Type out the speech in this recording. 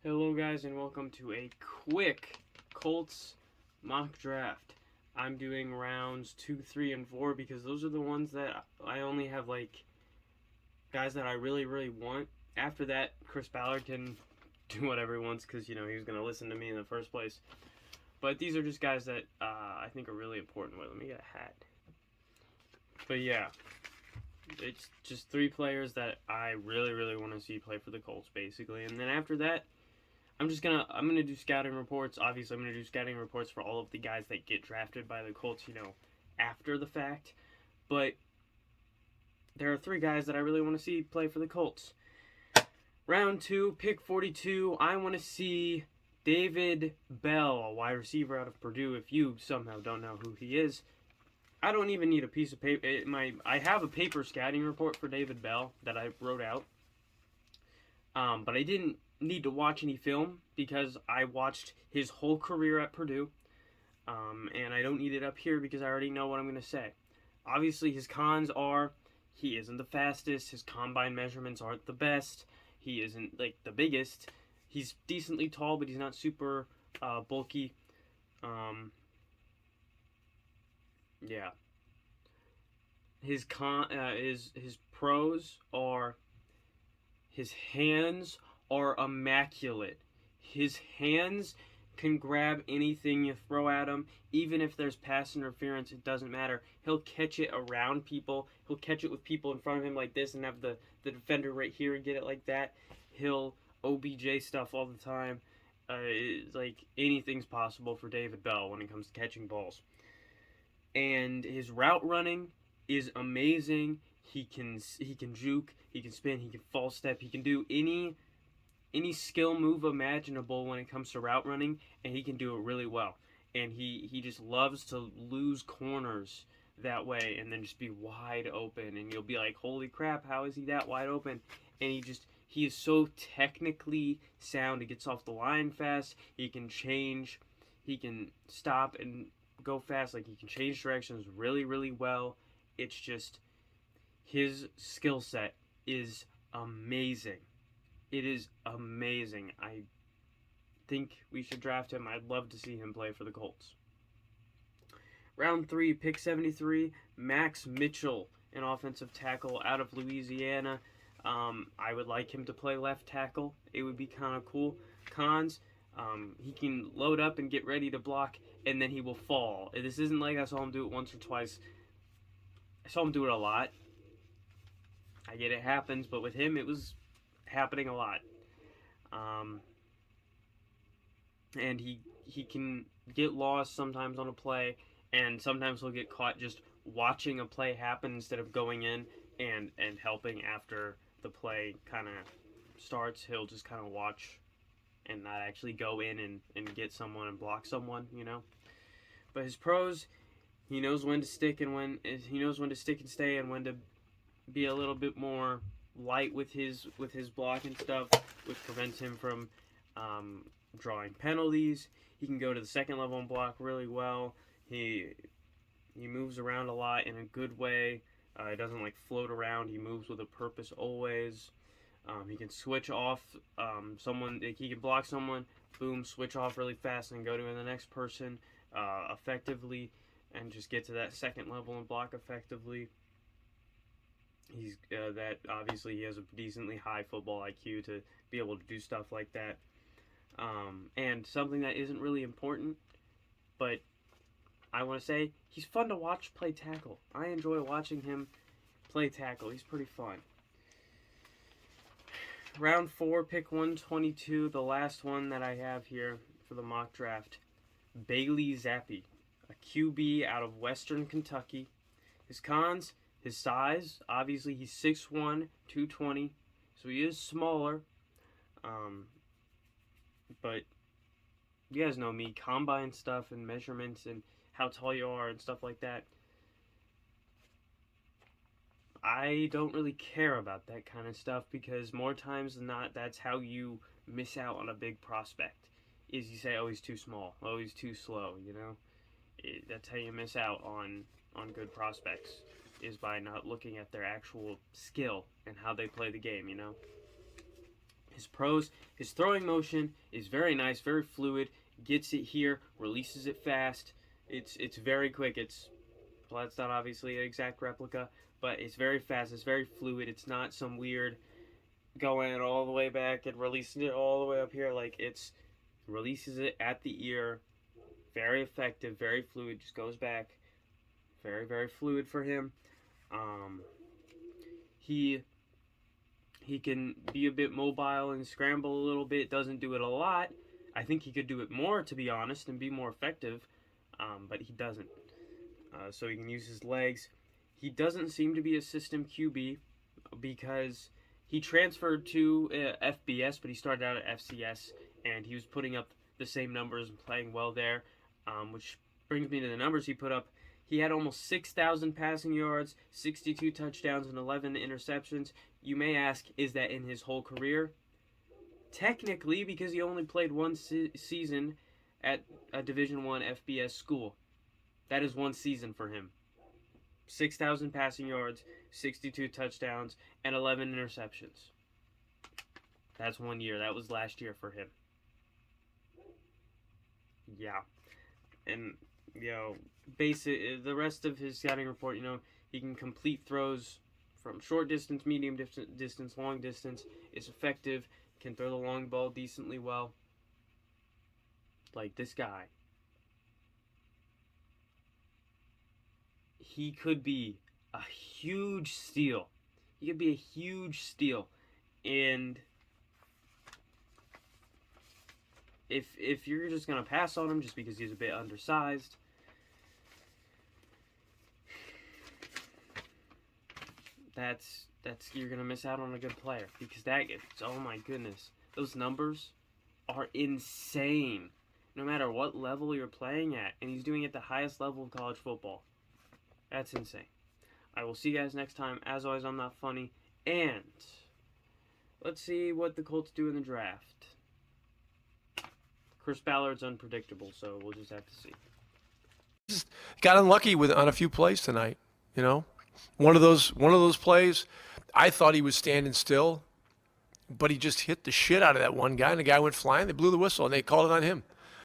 Hello, guys, and welcome to a quick Colts mock draft. I'm doing rounds 2, 3, and 4 because those are the ones that I only have, guys that I really, really want. After that, Chris Ballard can do whatever he wants because, he was going to listen to me in the first place. But these are just guys that I think are really important. Wait, let me get a hat. But yeah, it's just 3 players that I really, really want to see play for the Colts, basically. And then after that, I'm gonna do scouting reports. Obviously, I'm gonna do scouting reports for all of the guys that get drafted by the Colts, after the fact. But there are 3 guys that I really want to see play for the Colts. Round 2, pick 42. I want to see David Bell, a wide receiver out of Purdue. If you somehow don't know who he is, I don't even need a piece of paper. I have a paper scouting report for David Bell that I wrote out. But I didn't need to watch any film because I watched his whole career at Purdue. And I don't need it up here because I already know what I'm going to say. Obviously, his cons are he isn't the fastest. His combine measurements aren't the best. He isn't, the biggest. He's decently tall, but he's not super bulky. Yeah. His pros are his hands are immaculate. His hands can grab anything you throw at him. Even if there's pass interference, it doesn't matter. He'll catch it around people. He'll catch it with people in front of him like this and have the defender right here and get it like that. He'll OBJ stuff all the time. Anything's possible for David Bell when it comes to catching balls. And his route running is amazing. He can juke, he can spin, he can false step, he can do any skill move imaginable when it comes to route running, and he can do it really well. And he just loves to lose corners that way and then just be wide open, and you'll be like, holy crap, how is he that wide open? And he is so technically sound. He gets off the line fast, he can stop and go fast, he can change directions really, really well. It's just his skill set is amazing. It is amazing. I think we should draft him. I'd love to see him play for the Colts. Round 3, pick 73, Max Mitchell, an offensive tackle out of Louisiana. I would like him to play left tackle. It would be kind of cool. Cons, he can load up and get ready to block, and then he will fall. This isn't like I saw him do it once or twice. I saw him do it a lot. I get it happens, but with him, it was happening a lot. And he can get lost sometimes on a play, and sometimes he'll get caught just watching a play happen instead of going in and helping after the play kind of starts. He'll just kind of watch and not actually go in and get someone and block someone, But his pros, he knows when to stick and stay, and when to be a little bit more light with his block and stuff, which prevents him from drawing penalties. He can go to the second level and block really well. He moves around a lot in a good way. He doesn't float around. He moves with a purpose always. He can switch off someone. He can block someone, boom, switch off really fast and go to the next person effectively, and just get to that second level and block effectively. He's that obviously he has a decently high football IQ to be able to do stuff like that. And something that isn't really important, but I want to say, he's fun to watch play tackle. I enjoy watching him play tackle. He's pretty fun. Round 4, pick 122, the last one that I have here for the mock draft. Bailey Zappi, a QB out of Western Kentucky. His cons, his size, obviously he's 6'1", 220, so he is smaller. But you guys know me, combine stuff and measurements and how tall you are and stuff like that. I don't really care about that kind of stuff because more times than not, that's how you miss out on a big prospect. Is you say, oh, he's too small, oh, he's too slow, that's how you miss out on good prospects, is by not looking at their actual skill and how they play the game, His pros, his throwing motion is very nice, very fluid. Gets it here, releases it fast. It's very quick. Well, that's not obviously an exact replica, but it's very fast. It's very fluid. It's not some weird going all the way back and releasing it all the way up here. Like, it's releases it at the ear. Very effective, very fluid. Just goes back. Very, very fluid for him. He can be a bit mobile and scramble a little bit. Doesn't do it a lot. I think he could do it more, to be honest, and be more effective. But he doesn't. So he can use his legs. He doesn't seem to be a system QB because he transferred to FBS, but he started out at FCS, and he was putting up the same numbers and playing well there, which brings me to the numbers he put up. He had almost 6,000 passing yards, 62 touchdowns, and 11 interceptions. You may ask, is that in his whole career? Technically, because he only played one season at a Division I FBS school. That is one season for him. 6,000 passing yards, 62 touchdowns, and 11 interceptions. That's 1 year. That was last year for him. Yeah. And, the rest of his scouting report, he can complete throws from short distance, medium distance, long distance. Is effective. Can throw the long ball decently well. Like this guy. He could be a huge steal. He could be a huge steal. And if you're just going to pass on him just because he's a bit undersized, that's you're going to miss out on a good player, because oh my goodness, those numbers are insane no matter what level you're playing at, and he's doing it at the highest level of college football. That's insane. I will see you guys next time. As always, I'm not funny, and let's see what the Colts do in the draft. Chris Ballard's unpredictable, so we'll just have to see. Just got unlucky on a few plays tonight. One of those plays, I thought he was standing still, but he just hit the shit out of that one guy, and the guy went flying. They blew the whistle, and they called it on him.